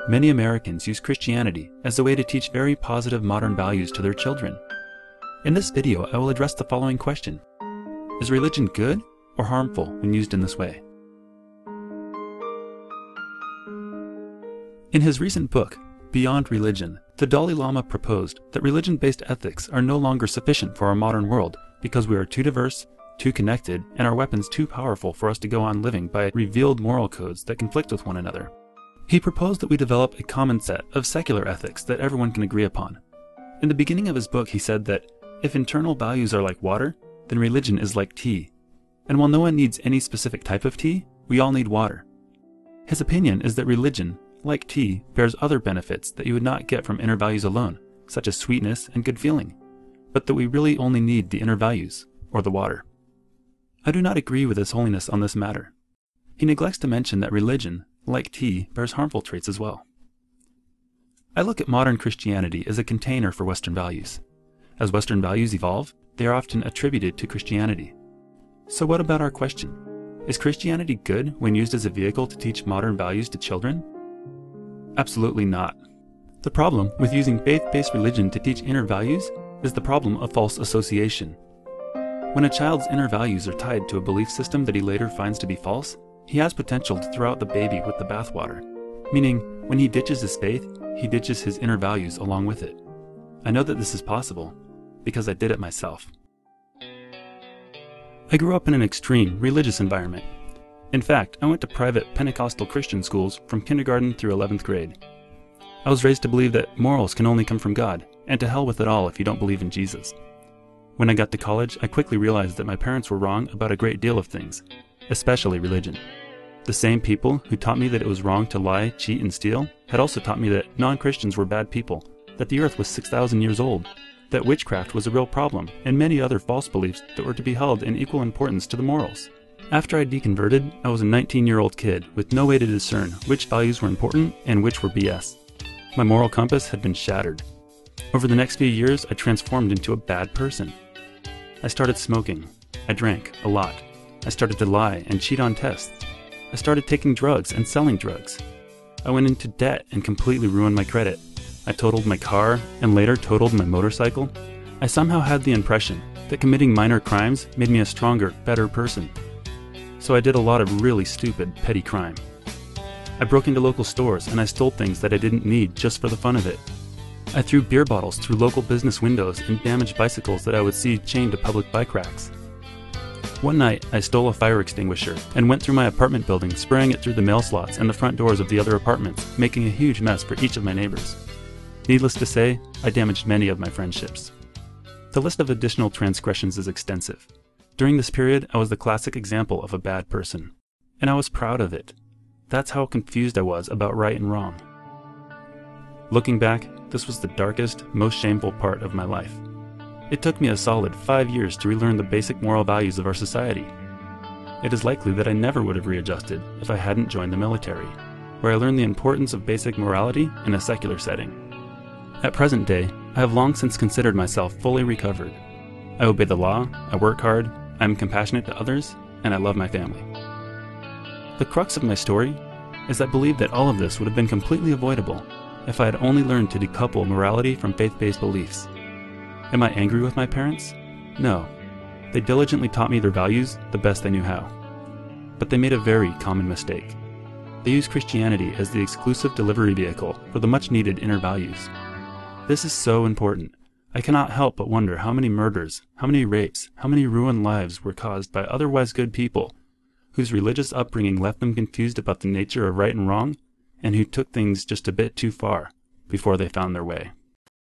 Many Americans use Christianity as a way to teach very positive modern values to their children. In this video, I will address the following question: is religion good or harmful when used in this way? In his recent book, Beyond Religion, the Dalai Lama proposed that religion-based ethics are no longer sufficient for our modern world because we are too diverse, too connected, and our weapons too powerful for us to go on living by revealed moral codes that conflict with one another. He proposed that we develop a common set of secular ethics that everyone can agree upon. In the beginning of his book, he said that if internal values are like water, then religion is like tea. And while no one needs any specific type of tea, we all need water. His opinion is that religion, like tea, bears other benefits that you would not get from inner values alone, such as sweetness and good feeling, but that we really only need the inner values, or the water. I do not agree with His Holiness on this matter. He neglects to mention that religion, like tea, bears harmful traits as well. I look at modern Christianity as a container for Western values. As Western values evolve, they are often attributed to Christianity. So what about our question? Is Christianity good when used as a vehicle to teach modern values to children? Absolutely not. The problem with using faith-based religion to teach inner values is the problem of false association. When a child's inner values are tied to a belief system that he later finds to be false, he has potential to throw out the baby with the bathwater, meaning when he ditches his faith, he ditches his inner values along with it. I know that this is possible because I did it myself. I grew up in an extreme religious environment. In fact, I went to private Pentecostal Christian schools from kindergarten through 11th grade. I was raised to believe that morals can only come from God, and to hell with it all if you don't believe in Jesus. When I got to college, I quickly realized that my parents were wrong about a great deal of things, especially religion. The same people who taught me that it was wrong to lie, cheat, and steal had also taught me that non-Christians were bad people, that the earth was 6,000 years old, that witchcraft was a real problem, and many other false beliefs that were to be held in equal importance to the morals. After I deconverted, I was a 19-year-old kid with no way to discern which values were important and which were BS. My moral compass had been shattered. Over the next few years, I transformed into a bad person. I started smoking. I drank a lot. I started to lie and cheat on tests. I started taking drugs and selling drugs. I went into debt and completely ruined my credit. I totaled my car and later totaled my motorcycle. I somehow had the impression that committing minor crimes made me a stronger, better person. So I did a lot of really stupid, petty crime. I broke into local stores and I stole things that I didn't need just for the fun of it. I threw beer bottles through local business windows and damaged bicycles that I would see chained to public bike racks. One night, I stole a fire extinguisher and went through my apartment building, spraying it through the mail slots and the front doors of the other apartments, making a huge mess for each of my neighbors. Needless to say, I damaged many of my friendships. The list of additional transgressions is extensive. During this period, I was the classic example of a bad person. And I was proud of it. That's how confused I was about right and wrong. Looking back, this was the darkest, most shameful part of my life. It took me a solid 5 years to relearn the basic moral values of our society. It is likely that I never would have readjusted if I hadn't joined the military, where I learned the importance of basic morality in a secular setting. At present day, I have long since considered myself fully recovered. I obey the law, I work hard, I am compassionate to others, and I love my family. The crux of my story is I believe that all of this would have been completely avoidable if I had only learned to decouple morality from faith-based beliefs. Am I angry with my parents? No. They diligently taught me their values the best they knew how. But they made a very common mistake. They used Christianity as the exclusive delivery vehicle for the much-needed inner values. This is so important. I cannot help but wonder how many murders, how many rapes, how many ruined lives were caused by otherwise good people whose religious upbringing left them confused about the nature of right and wrong, and who took things just a bit too far before they found their way.